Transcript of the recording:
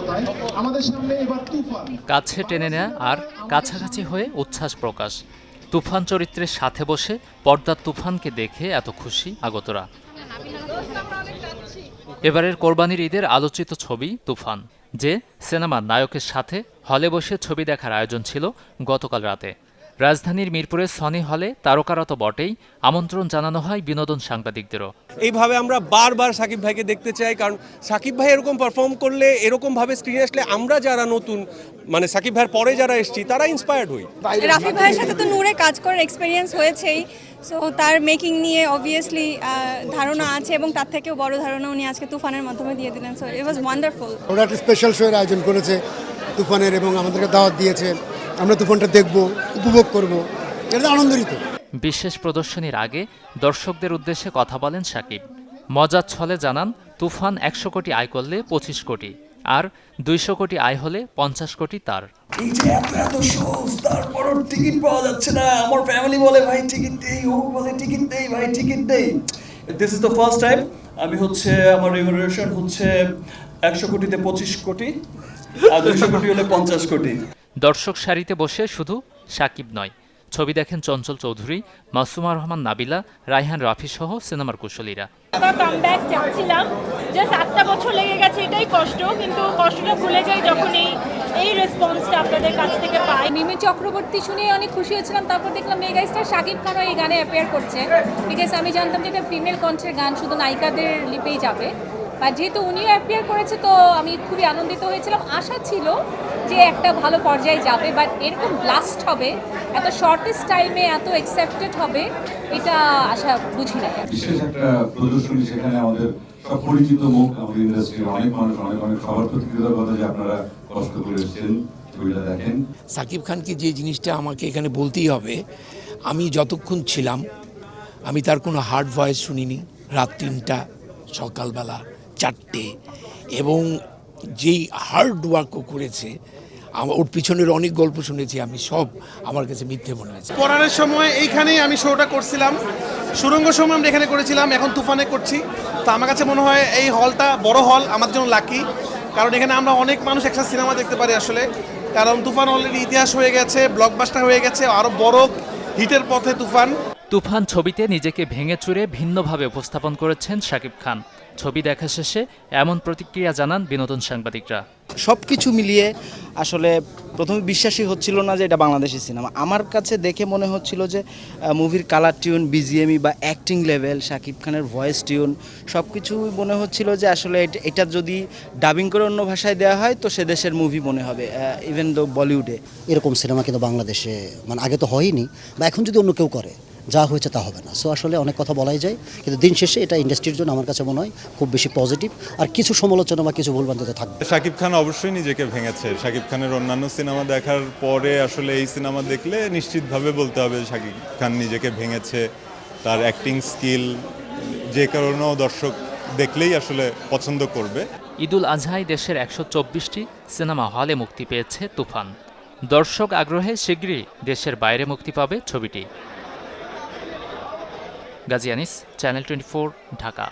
সফলতায় আমাদের সামনে এবার তুফান। কাছে টেনে নেয়া আর কাছাকাছি হয়ে উচ্ছ্বাস প্রকাশ। তুফান চরিত্রের সাথে বসে পর্দার তুফানকে দেখে এত খুশি আগতরা। এবারের কোরবানির ঈদের আলোচিত ছবি তুফান, যে সিনেমার নায়কের সাথে হলে বসে ছবি দেখার আয়োজন ছিল গতকাল রাতে। রাজধানীর মিরপুরের সনি হলে তারকারা তো বটেই, আমন্ত্রণ জানানো হয় বিনোদন সাংবাদিকদেরও। এইভাবে আমরা বারবার সাকিব ভাইকে দেখতে চাই, কারণ সাকিব ভাই এরকম পারফর্ম করলে, এরকম ভাবে স্ক্রিনে আসলে আমরা যারা নতুন, মানে সাকিব ভাইয়ের পরে যারা এসেছি তারা ইন্সপায়ার্ড হই। রাফি ভাইয়ের সাথে তো নূরে কাজ করার এক্সপিরিয়েন্স হয়েছেই, সো তার মেকিং নিয়ে অবভিয়াসলি ধারণা আছে, এবং তার থেকেও বড় ধারণা উনি আজকে তুফানের মাধ্যমে দিয়ে দিলেন। So it was wonderful. ওরা একটা স্পেশাল শোয়ের আয়োজন করেছে তুফানের, এবং আমাদেরকে দাওয়াত দিয়েছে। আমরা তুফানটা দেখব, উপভোগ করব, এটা আনন্দিত। বিশেষ প্রদর্শনীর আগে দর্শকদের উদ্দেশ্যে কথা বলেন সাকিব। মজার ছলে জানান, তুফান 100 কোটি আয় করলে 25 কোটি, আর 200 কোটি আয় হলে 50 কোটি তার। এই যে এত শোজ, তারপরও টিকিট পাওয়া যাচ্ছে না। আমার ফ্যামিলি বলে ভাই টিকিট দেই, ও বলে টিকিট দেই, ভাই টিকিট দেই। This is the first time আমি আমার রেমুনারেশন 100 কোটিতে 25 কোটি, আর 200 কোটি হলে 50 কোটি। দর্শক সারিতে বসে শুধু সাকিব নয়, ছবি দেখেন চঞ্চল চৌধুরী, মাসুমা রহমান নাবিলা, রায়হান রাফি সহ সিনেমার কুশলীরা। কামব্যাক চাচ্ছিলাম, জাস্ট 8টা বছর লেগে গেছে, এটাই কষ্ট, কিন্তু কষ্টটা ভুলে যাই যখন এই রেসপন্সটা আপনাদের কাছ থেকে পাই। মিমি চক্রবর্তী শুনে অনেক খুশি হয়েছিলাম, তারপর দেখলাম মেগা স্টার শাকিব খানও এই গানে অ্যাপিয়ার করছে, বিকজ আমি জানতাম যে এটা ফিমেল কণ্ঠের গান, শুধু নায়িকাদের লিপেই যাবে, বা যেহেতু উনিও অ্যাপিয়ার করেছে তো আমি খুবই আনন্দিত হয়েছিলাম। আশা ছিল যে একটা ভালো পর্যায়ে যাবে, বাট এরকম ব্লাস্ট হবে, এত শর্টেস্ট টাইমে এত অ্যাকসেপ্টেড হবে, এটা আশা বুঝি না। বিশেষ একটা প্রদর্শনী, সেখানে আমাদের সব পরিচিত মুখ, আমাদের ইন্ডাস্ট্রির অনেক মানুষ, অনেক সবার প্রতি কৃতজ্ঞতা যে আপনারা কষ্ট করে এসেছেন ছবিটা দেখেন। সাকিব খানকে যে জিনিসটা আমাকে এখানে বলতেই হবে, আমি যতক্ষণ ছিলাম আমি তার কোনো হার্ড ভয়েস শুনিনি। রাত 3টা, সকালবেলা 4টে, এবং যেই হার্ড ওয়ার্কও করেছে, ওর পিছনের অনেক গল্প শুনেছি আমি, সব আমার কাছে মিথ্যে মনে হয়েছে। পড়ানোর সময় এইখানেই আমি শোটা করছিলাম, সুরঙ্গ সময় আমরা এখানে করেছিলাম, এখন তুফানে করছি। তো আমার কাছে মনে হয় এই হলটা বড় হল আমাদের জন্য লাকি, কারণ এখানে আমরা অনেক মানুষ একসাথে সিনেমা দেখতে পারি আসলে, কারণ তুফান অলরেডি ইতিহাস হয়ে গেছে, ব্লকবাস্টার হয়ে গেছে, আরও বড় হিটের পথে তুফান। তুফান ছবিতে নিজেকে ভেঙে চুরে ভিন্নভাবে উপস্থাপন করেছেন শাকিব খান। ছবি দেখা শেষে এমন প্রতিক্রিয়া জানান বিনোদন সাংবাদিকরা। সব কিছু মিলিয়ে আসলে প্রথমে বিশ্বাসই হচ্ছিল না যে এটা বাংলাদেশি সিনেমা। আমার কাছে দেখে মনে হচ্ছিল যে মুভির কালার টিউন, বিজিএমই বা অ্যাক্টিং লেভেল, শাকিব খানের ভয়েস টিউন, সব কিছু মনে হচ্ছিল যে আসলে এটা যদি ডাবিং করে অন্য ভাষায় দেওয়া হয় তো সে দেশের মুভি মনে হবে, ইভেন দো বলিউডে। এরকম সিনেমা কিন্তু বাংলাদেশে মানে আগে তো হয়নি, বা এখন যদি অন্য কেউ করে, যা হয়েছে তা হবে না। সো আসলে অনেক কথা বলাই যায়, কিন্তু দিন শেষে এটা ইন্ডাস্ট্রির জন্য আমার কাছে মনে হয় খুব বেশি পজিটিভ, আর কিছু সমালোচনা বা কিছু ভুলভ্রান্তি থাকবে। শাকিব খান অবশ্যই নিজেকে ভেঙেছে। শাকিব খানের অন্যান্য সিনেমা দেখার পরে আসলে এই সিনেমা দেখলে নিশ্চিতভাবে বলতে হবে শাকিব খান নিজেকে ভেঙেছে। তার অ্যাক্টিং স্কিল যে কারণেও দর্শক দেখলেই আসলে পছন্দ করবে। ঈদুল আজহায় দেশের 124টি সিনেমা হলে মুক্তি পেয়েছে তুফান। দর্শক আগ্রহে শীঘ্রই দেশের বাইরে মুক্তি পাবে ছবিটি। গাজী আনিস, চ্যানেল 24, ঢাকা।